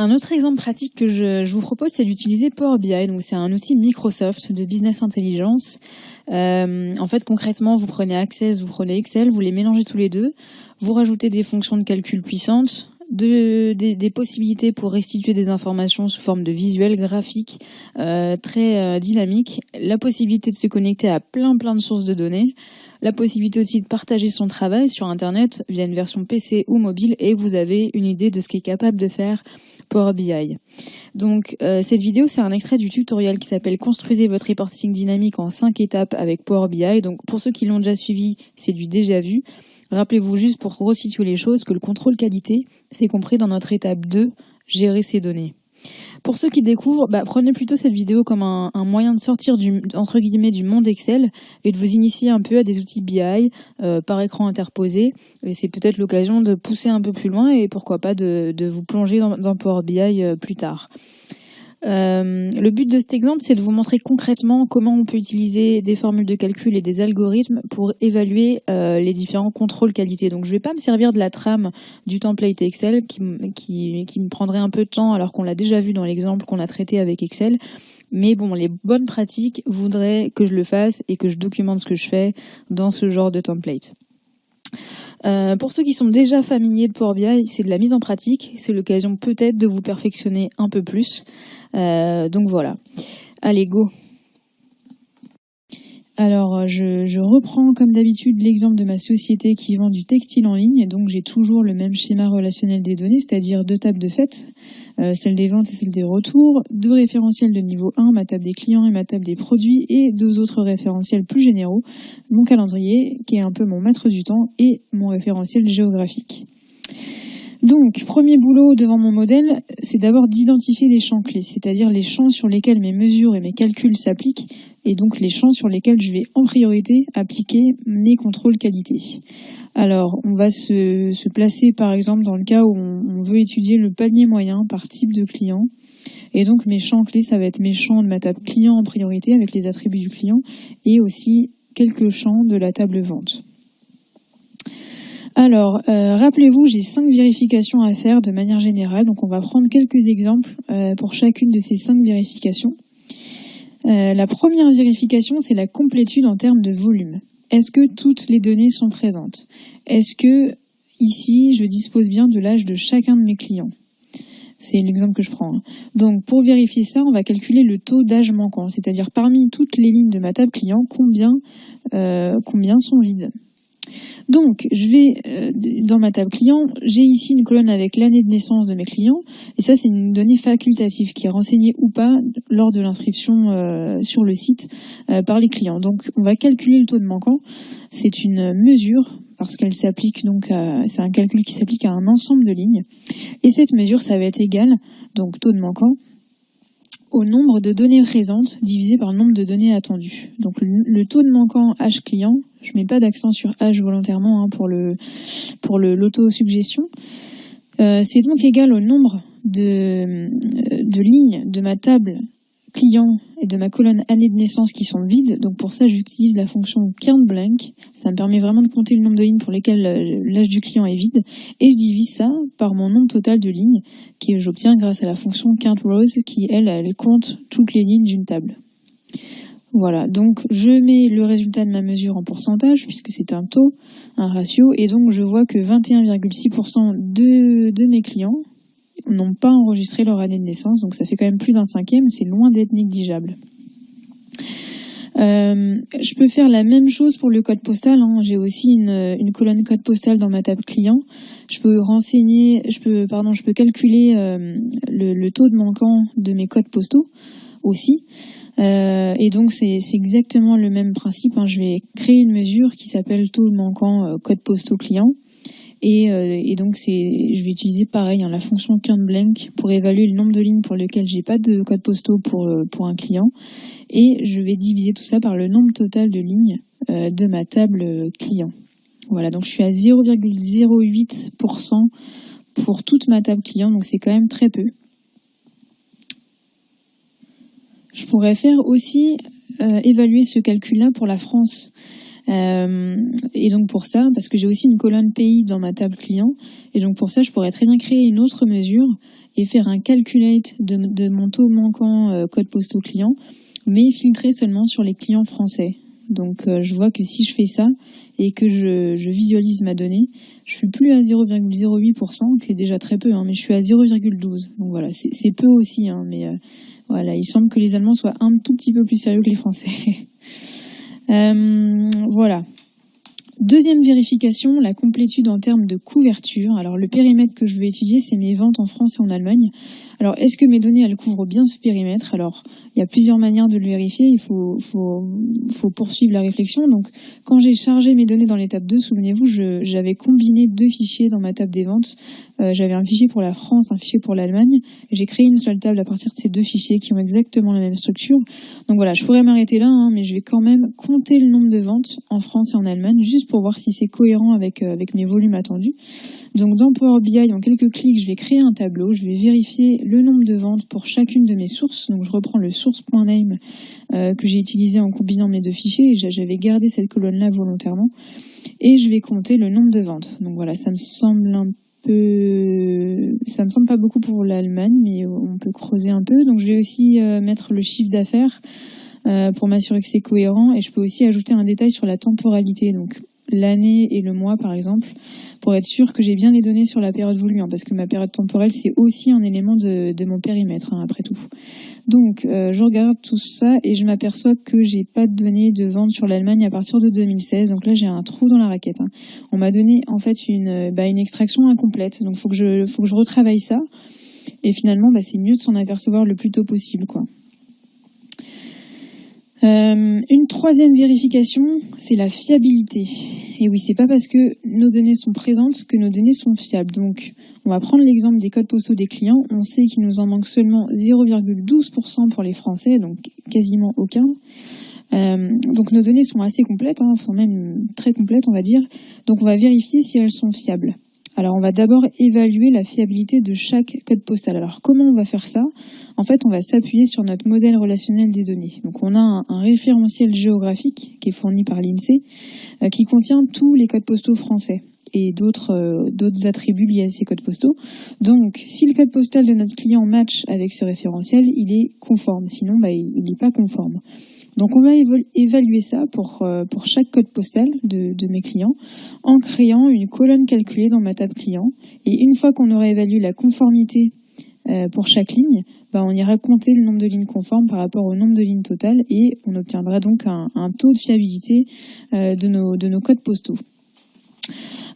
Un autre exemple pratique que je vous propose, c'est d'utiliser Power BI. Donc, c'est un outil Microsoft de business intelligence. En fait, concrètement, vous prenez Access, vous prenez Excel, vous les mélangez tous les deux, vous rajoutez des fonctions de calcul puissantes, des possibilités pour restituer des informations sous forme de visuels, graphiques, très dynamiques, la possibilité de se connecter à plein de sources de données, la possibilité aussi de partager son travail sur Internet via une version PC ou mobile, et vous avez une idée de ce qu'est capable de faire Power BI. Donc cette vidéo, c'est un extrait du tutoriel qui s'appelle « Construisez votre reporting dynamique en 5 étapes avec Power BI ». Donc pour ceux qui l'ont déjà suivi, c'est du déjà vu. Rappelez-vous juste pour resituer les choses que le contrôle qualité, c'est compris dans notre étape 2, gérer ses données. Pour ceux qui découvrent, prenez plutôt cette vidéo comme un moyen de sortir entre guillemets du monde Excel et de vous initier un peu à des outils BI par écran interposé. Et c'est peut-être l'occasion de pousser un peu plus loin et pourquoi pas de vous plonger dans Power BI plus tard. Le but de cet exemple, c'est de vous montrer concrètement comment on peut utiliser des formules de calcul et des algorithmes pour évaluer les différents contrôles qualité. Donc je ne vais pas me servir de la trame du template Excel qui me prendrait un peu de temps alors qu'on l'a déjà vu dans l'exemple qu'on a traité avec Excel. Mais bon, les bonnes pratiques voudraient que je le fasse et que je documente ce que je fais dans ce genre de template. Pour ceux qui sont déjà familiers de Power BI, c'est de la mise en pratique. C'est l'occasion peut-être de vous perfectionner un peu plus. Donc voilà. Allez, go. Alors, je reprends comme d'habitude l'exemple de ma société qui vend du textile en ligne. Et donc, j'ai toujours le même schéma relationnel des données, c'est-à-dire 2 tables de fait, celle des ventes et celle des retours, 2 référentiels de niveau 1, ma table des clients et ma table des produits, et 2 autres référentiels plus généraux, mon calendrier, qui est un peu mon maître du temps, et mon référentiel géographique. Donc, premier boulot devant mon modèle, c'est d'abord d'identifier les champs clés, c'est-à-dire les champs sur lesquels mes mesures et mes calculs s'appliquent, et donc les champs sur lesquels je vais en priorité appliquer mes contrôles qualité. Alors, on va se placer par exemple dans le cas où on veut étudier le panier moyen par type de client. Et donc mes champs clés, ça va être mes champs de ma table client en priorité avec les attributs du client et aussi quelques champs de la table vente. Alors, rappelez-vous, j'ai 5 vérifications à faire de manière générale. Donc, on va prendre quelques exemples pour chacune de ces 5 vérifications. La première vérification, c'est la complétude en termes de volume. Est-ce que toutes les données sont présentes? Est-ce que, ici, je dispose bien de l'âge de chacun de mes clients? C'est l'exemple que je prends. Donc, pour vérifier ça, on va calculer le taux d'âge manquant. C'est-à-dire, parmi toutes les lignes de ma table client, combien sont vides? Donc, je vais dans ma table client, j'ai ici une colonne avec l'année de naissance de mes clients, et ça c'est une donnée facultative qui est renseignée ou pas lors de l'inscription sur le site par les clients. Donc, on va calculer le taux de manquant. C'est une mesure parce qu'elle s'applique donc c'est un calcul qui s'applique à un ensemble de lignes, et cette mesure ça va être égal, donc taux de manquant, au nombre de données présentes divisé par le nombre de données attendues. Donc le taux de manquant H client, je mets pas d'accent sur H volontairement pour l'autosuggestion, c'est donc égal au nombre de lignes de ma table client et de ma colonne année de naissance qui sont vides. Donc pour ça, j'utilise la fonction countBlank. Ça me permet vraiment de compter le nombre de lignes pour lesquelles l'âge du client est vide. Et je divise ça par mon nombre total de lignes que j'obtiens grâce à la fonction countRows qui, elle compte toutes les lignes d'une table. Voilà, donc je mets le résultat de ma mesure en pourcentage puisque c'est un taux, un ratio. Et donc je vois que 21,6% de mes clients n'ont pas enregistré leur année de naissance, donc ça fait quand même plus d'un cinquième, c'est loin d'être négligeable. Je peux faire la même chose pour le code postal, J'ai aussi une colonne code postal dans ma table client. Je peux calculer le taux de manquant de mes codes postaux aussi. Et donc c'est exactement le même principe, Je vais créer une mesure qui s'appelle taux de manquant code postaux client. Et donc je vais utiliser pareil la fonction countBlank pour évaluer le nombre de lignes pour lesquelles j'ai pas de code postaux pour un client, et je vais diviser tout ça par le nombre total de lignes de ma table client. Voilà, donc je suis à 0,08% pour toute ma table client, donc c'est quand même très peu. Je pourrais faire aussi évaluer ce calcul-là pour la France. Et donc pour ça, parce que j'ai aussi une colonne pays dans ma table client, et donc pour ça je pourrais très bien créer une autre mesure et faire un calculate de mon taux manquant code postaux client, mais filtrer seulement sur les clients français. Donc je vois que si je fais ça et que je visualise ma donnée, je suis plus à 0,08%, qui est déjà très peu, hein, mais je suis à 0,12. Donc voilà, c'est peu aussi, hein, mais voilà, il semble que les Allemands soient un tout petit peu plus sérieux que les Français. Voilà. Deuxième vérification, la complétude en termes de couverture. Alors le périmètre que je veux étudier, c'est mes ventes en France et en Allemagne. Alors est-ce que mes données, elles couvrent bien ce périmètre? Alors il y a plusieurs manières de le vérifier, il faut poursuivre la réflexion. Donc quand j'ai chargé mes données dans l'étape 2, souvenez-vous, j'avais combiné 2 fichiers dans ma table des ventes. J'avais un fichier pour la France, un fichier pour l'Allemagne. J'ai créé une seule table à partir de ces 2 fichiers qui ont exactement la même structure. Donc voilà, je pourrais m'arrêter là, hein, mais je vais quand même compter le nombre de ventes en France et en Allemagne, juste pour voir si c'est cohérent avec mes volumes attendus. Donc dans Power BI, en quelques clics, je vais créer un tableau, je vais vérifier le nombre de ventes pour chacune de mes sources. Donc je reprends le source.name que j'ai utilisé en combinant mes 2 fichiers, et j'avais gardé cette colonne-là volontairement, et je vais compter le nombre de ventes. Donc voilà, ça me semble pas beaucoup pour l'Allemagne, mais on peut creuser un peu. Donc je vais aussi mettre le chiffre d'affaires pour m'assurer que c'est cohérent, et je peux aussi ajouter un détail sur la temporalité, donc l'année et le mois par exemple, pour être sûr que j'ai bien les données sur la période voulue, hein, parce que ma période temporelle c'est aussi un élément de mon périmètre, hein, après tout. Donc je regarde tout ça et je m'aperçois que j'ai pas de données de vente sur l'Allemagne à partir de 2016, donc là j'ai un trou dans la raquette, hein. On m'a donné en fait une extraction incomplète, donc faut que je retravaille ça, et finalement c'est mieux de s'en apercevoir le plus tôt possible, quoi. Une troisième vérification, c'est la fiabilité. Et oui, c'est pas parce que nos données sont présentes que nos données sont fiables. Donc, on va prendre l'exemple des codes postaux des clients. On sait qu'il nous en manque seulement 0,12% pour les Français, donc quasiment aucun. Donc, nos données sont assez complètes, hein, sont même très complètes, on va dire. Donc, on va vérifier si elles sont fiables. Alors, on va d'abord évaluer la fiabilité de chaque code postal. Alors, comment on va faire ça? En fait, on va s'appuyer sur notre modèle relationnel des données. Donc, on a un référentiel géographique qui est fourni par l'INSEE, qui contient tous les codes postaux français et d'autres attributs liés à ces codes postaux. Donc, si le code postal de notre client match avec ce référentiel, il est conforme. Sinon, il n'est pas conforme. Donc on va évaluer ça pour chaque code postal de mes clients en créant une colonne calculée dans ma table client. Et une fois qu'on aura évalué la conformité pour chaque ligne, on ira compter le nombre de lignes conformes par rapport au nombre de lignes totales, et on obtiendra donc un taux de fiabilité de nos codes postaux.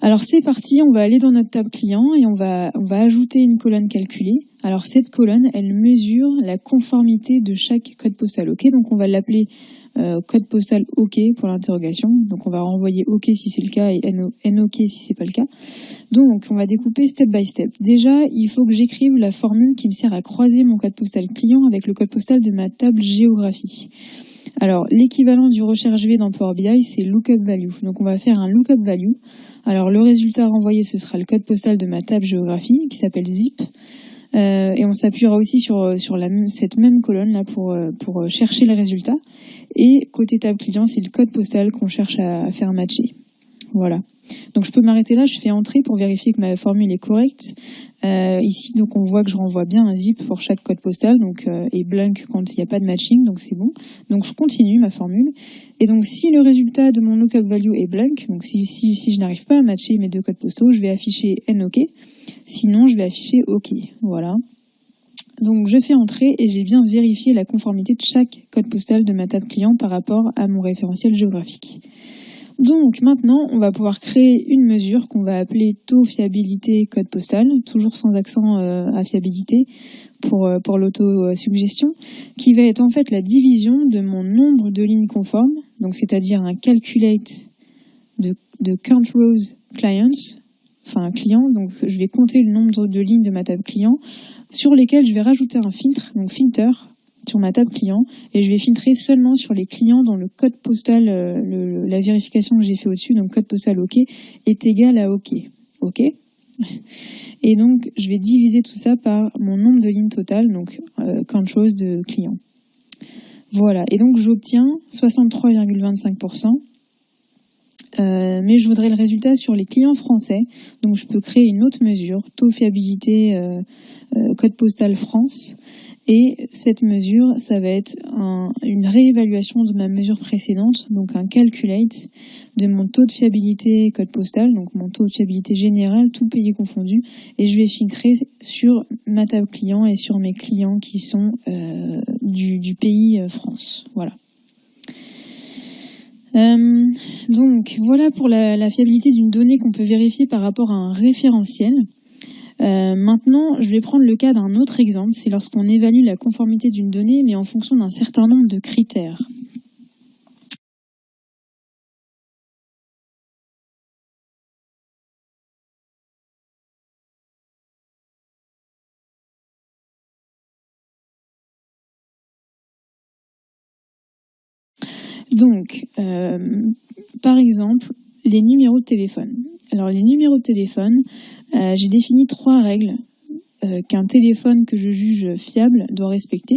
Alors c'est parti, on va aller dans notre table client et on va ajouter une colonne calculée. Alors cette colonne, elle mesure la conformité de chaque code postal OK. Donc on va l'appeler code postal OK pour l'interrogation. Donc on va renvoyer OK si c'est le cas et NOK si c'est pas le cas. Donc on va découper step by step. Déjà, il faut que j'écrive la formule qui me sert à croiser mon code postal client avec le code postal de ma table géographie. Alors, l'équivalent du recherche V dans Power BI, c'est lookup value. Donc, on va faire un lookup value. Alors, le résultat renvoyé, ce sera le code postal de ma table géographie, qui s'appelle zip. Et on s'appuiera aussi sur cette même colonne là pour chercher le résultat. Et côté table client, c'est le code postal qu'on cherche à faire matcher. Voilà. Donc, je peux m'arrêter là. Je fais entrer pour vérifier que ma formule est correcte. Ici, donc, on voit que je renvoie bien un zip pour chaque code postal, donc, et blank quand il n'y a pas de matching, donc c'est bon. Donc, je continue ma formule. Et donc, si le résultat de mon lookup value est blank, donc si je n'arrive pas à matcher mes 2 codes postaux, je vais afficher NOK. Sinon, je vais afficher OK. Voilà. Donc, je fais entrer et j'ai bien vérifié la conformité de chaque code postal de ma table client par rapport à mon référentiel géographique. Donc maintenant, on va pouvoir créer une mesure qu'on va appeler taux fiabilité code postal, toujours sans accent à fiabilité pour l'auto-suggestion, qui va être en fait la division de mon nombre de lignes conformes, donc c'est-à-dire un calculate de count rows clients, enfin un client, donc je vais compter le nombre de lignes de ma table client, sur lesquelles je vais rajouter un filtre, donc filter, sur ma table client, et je vais filtrer seulement sur les clients dont le code postal, la vérification que j'ai fait au-dessus, donc code postal OK, est égal à OK. OK. Et donc, je vais diviser tout ça par mon nombre de lignes totales, donc count rows de clients. Voilà, et donc j'obtiens 63,25%. mais je voudrais le résultat sur les clients français. Donc je peux créer une autre mesure, taux fiabilité code postal France. Et cette mesure, ça va être une réévaluation de ma mesure précédente, donc un calculate de mon taux de fiabilité code postal, donc mon taux de fiabilité général, tout pays confondu. Et je vais filtrer sur ma table client et sur mes clients qui sont du pays France. Voilà. Donc voilà pour la fiabilité d'une donnée qu'on peut vérifier par rapport à un référentiel. Maintenant, je vais prendre le cas d'un autre exemple, c'est lorsqu'on évalue la conformité d'une donnée, mais en fonction d'un certain nombre de critères. Donc, par exemple, les numéros de téléphone. Alors, les numéros de téléphone, j'ai défini 3 règles qu'un téléphone que je juge fiable doit respecter.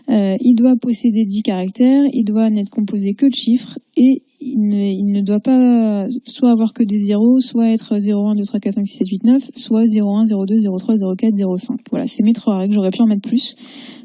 Il doit posséder 10 caractères, il doit n'être composé que de chiffres et il ne doit pas soit avoir que des zéros, soit être 0, 1, 2, 3, 4, 5, 6, 7, 8, 9, soit 0, 1, 0, 2, 0, 3, 0, 4, 0, 5. Voilà, c'est mes 3 règles, j'aurais pu en mettre plus,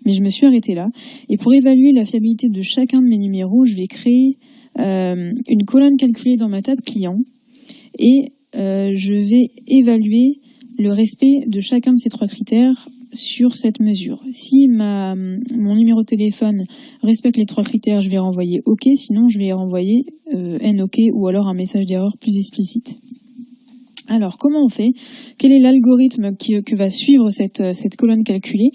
mais je me suis arrêtée là. Et pour évaluer la fiabilité de chacun de mes numéros, je vais créer une colonne calculée dans ma table client et je vais évaluer le respect de chacun de ces 3 critères sur cette mesure. Si mon numéro de téléphone respecte les 3 critères, je vais renvoyer OK, sinon je vais renvoyer NOK ou alors un message d'erreur plus explicite. Alors, comment on fait? Quel est l'algorithme que va suivre cette colonne calculée?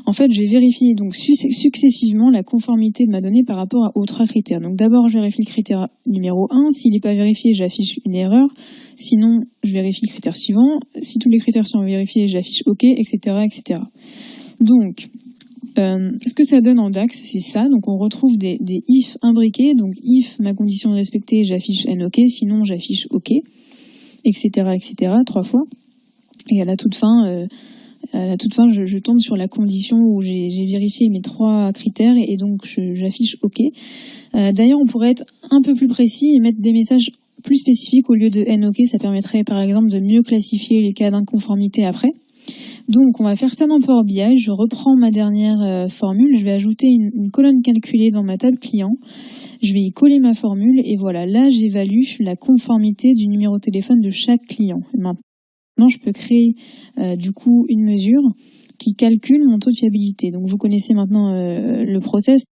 En fait, je vais vérifier donc successivement la conformité de ma donnée par rapport aux 3 critères. Donc d'abord, je vérifie le critère numéro 1. S'il n'est pas vérifié, j'affiche une erreur. Sinon, je vérifie le critère suivant. Si tous les critères sont vérifiés, j'affiche OK, etc., etc. Donc, ce que ça donne en DAX, c'est ça. Donc, on retrouve des if imbriqués. Donc, if ma condition est respectée, j'affiche NOK. Sinon, j'affiche OK, etc., 3 fois. Et à la toute fin, je tombe sur la condition où j'ai vérifié mes 3 critères et donc j'affiche OK. D'ailleurs, on pourrait être un peu plus précis et mettre des messages plus spécifiques au lieu de NOK. Ça permettrait par exemple de mieux classifier les cas d'inconformité après. Donc, on va faire ça dans Power BI. Je reprends ma dernière formule. Je vais ajouter une colonne calculée dans ma table client. Je vais y coller ma formule et voilà, là, j'évalue la conformité du numéro de téléphone de chaque client. Maintenant, je peux créer du coup une mesure qui calcule mon taux de fiabilité. Donc, vous connaissez maintenant le process.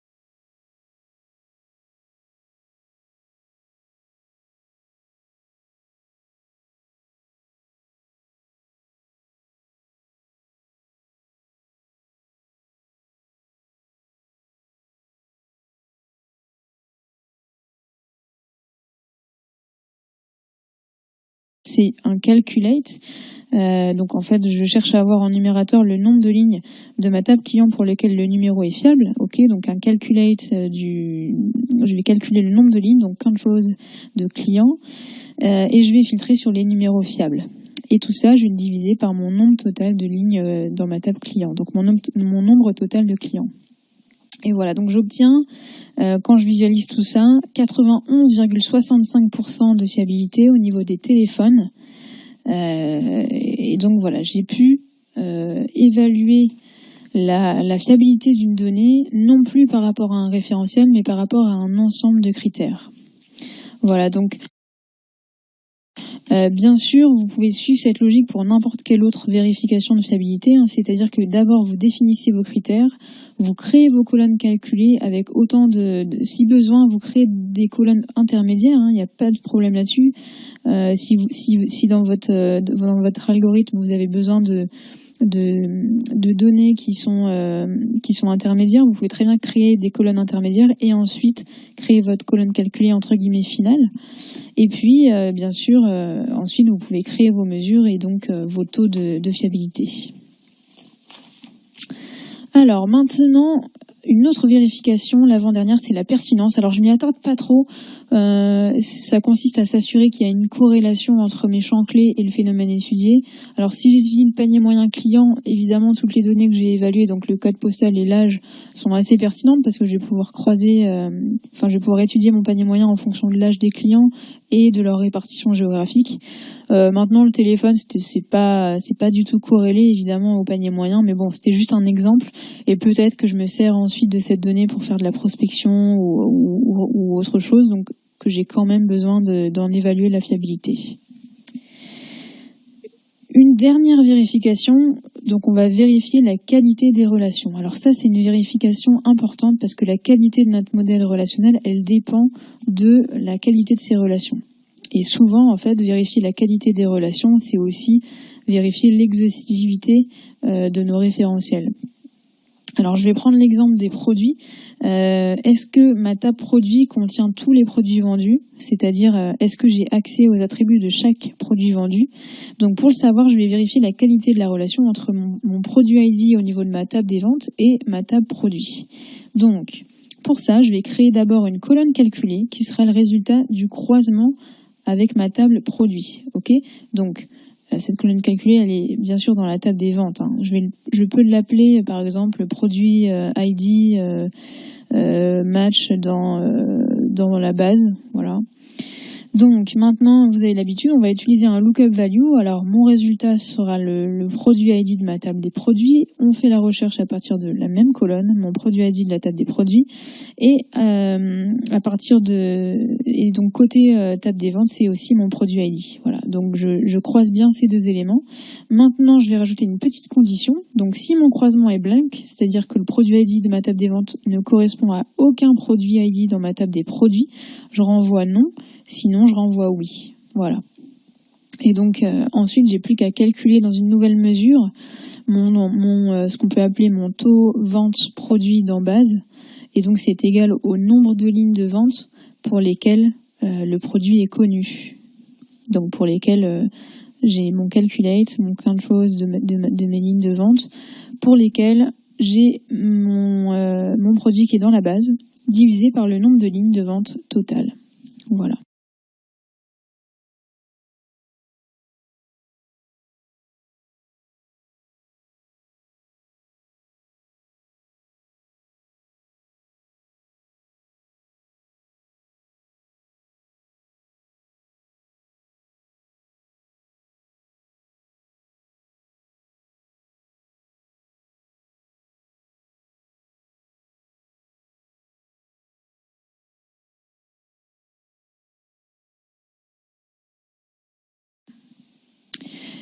C'est un calculate. Donc en fait, je cherche à avoir en numérateur le nombre de lignes de ma table client pour lesquelles le numéro est fiable. Ok, donc un calculate je vais calculer le nombre de lignes, donc controls de clients, et je vais filtrer sur les numéros fiables. Et tout ça, je vais le diviser par mon nombre total de lignes dans ma table client, donc mon nombre total de clients. Et voilà, donc j'obtiens, quand je visualise tout ça, 91,65% de fiabilité au niveau des téléphones. Et donc voilà, j'ai pu évaluer la fiabilité d'une donnée, non plus par rapport à un référentiel, mais par rapport à un ensemble de critères. Voilà, donc bien sûr, vous pouvez suivre cette logique pour n'importe quelle autre vérification de fiabilité, hein, c'est-à-dire que d'abord vous définissez vos critères, vous créez vos colonnes calculées avec autant si besoin, vous créez des colonnes intermédiaires, hein, il n'y a pas de problème là-dessus. Si dans votre algorithme vous avez besoin de données qui sont intermédiaires, vous pouvez très bien créer des colonnes intermédiaires et ensuite créer votre colonne calculée entre guillemets finale. Et puis, bien sûr, ensuite, vous pouvez créer vos mesures et donc vos taux de fiabilité. Alors maintenant, une autre vérification, l'avant-dernière, c'est la pertinence. Alors je m'y attarde pas trop Ça consiste à s'assurer qu'il y a une corrélation entre mes champs clés et le phénomène étudié. Alors si j'étudie le panier moyen client, évidemment toutes les données que j'ai évaluées, donc le code postal et l'âge, sont assez pertinentes parce que je vais pouvoir je vais pouvoir étudier mon panier moyen en fonction de l'âge des clients et de leur répartition géographique. Maintenant le téléphone, c'est pas du tout corrélé évidemment au panier moyen, mais bon, c'était juste un exemple et peut-être que je me sers ensuite de cette donnée pour faire de la prospection ou autre chose, donc que j'ai quand même besoin d'en évaluer la fiabilité. Une dernière vérification, donc on va vérifier la qualité des relations. Alors ça, c'est une vérification importante parce que la qualité de notre modèle relationnel, elle dépend de la qualité de ces relations. Et souvent, en fait, vérifier la qualité des relations, c'est aussi vérifier l'exhaustivité de nos référentiels. Alors, je vais prendre l'exemple des produits. Est-ce que ma table produit contient tous les produits vendus? C'est-à-dire, est-ce que j'ai accès aux attributs de chaque produit vendu? Donc, pour le savoir, je vais vérifier la qualité de la relation entre mon produit ID au niveau de ma table des ventes et ma table produit. Donc, pour ça, je vais créer d'abord une colonne calculée qui sera le résultat du croisement avec ma table produit. Ok ? Donc, cette colonne calculée, elle est bien sûr dans la table des ventes. Je peux l'appeler, par exemple, produit ID match dans la base. Voilà. Donc, maintenant, vous avez l'habitude, on va utiliser un lookup value. Alors, mon résultat sera le produit ID de ma table des produits. On fait la recherche à partir de la même colonne, mon produit ID de la table des produits. Et et donc côté table des ventes, c'est aussi mon produit ID. Voilà. Donc, je croise bien ces deux éléments. Maintenant, je vais rajouter une petite condition. Donc, si mon croisement est blank, c'est-à-dire que le produit ID de ma table des ventes ne correspond à aucun produit ID dans ma table des produits, je renvoie non. Sinon, je renvoie oui. Voilà. Et donc, ensuite, j'ai plus qu'à calculer dans une nouvelle mesure ce qu'on peut appeler mon taux vente produit dans base. Et donc, c'est égal au nombre de lignes de vente pour lesquelles le produit est connu. Donc, pour lesquelles j'ai mon calculate, mon controls de mes lignes de vente, pour lesquelles j'ai mon produit qui est dans la base, divisé par le nombre de lignes de vente totales. Voilà.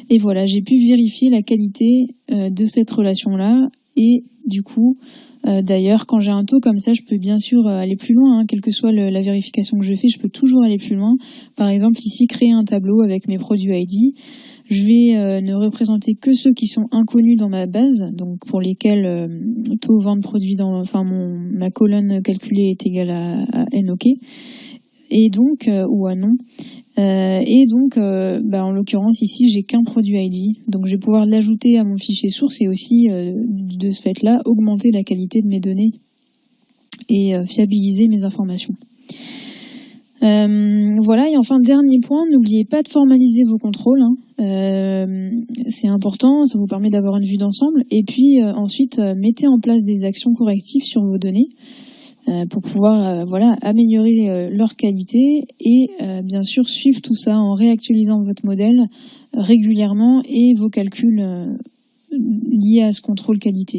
Et voilà, j'ai pu vérifier la qualité de cette relation-là. Et du coup, d'ailleurs, quand j'ai un taux comme ça, je peux bien sûr aller plus loin. Quelle que soit la vérification que je fais, je peux toujours aller plus loin. Par exemple, ici, créer un tableau avec mes produits ID. Je vais ne représenter que ceux qui sont inconnus dans ma base, donc pour lesquels taux vente produit ma colonne calculée est égale à N OK. Et donc, ou à non. En l'occurrence, ici, j'ai qu'un produit ID. Donc, je vais pouvoir l'ajouter à mon fichier source et aussi, de ce fait-là, augmenter la qualité de mes données et fiabiliser mes informations. Voilà, et enfin, dernier point, n'oubliez pas de formaliser vos contrôles. C'est important, ça vous permet d'avoir une vue d'ensemble. Et puis, ensuite, mettez en place des actions correctives sur vos données. Pour pouvoir améliorer leur qualité et bien sûr suivre tout ça en réactualisant votre modèle régulièrement et vos calculs liés à ce contrôle qualité.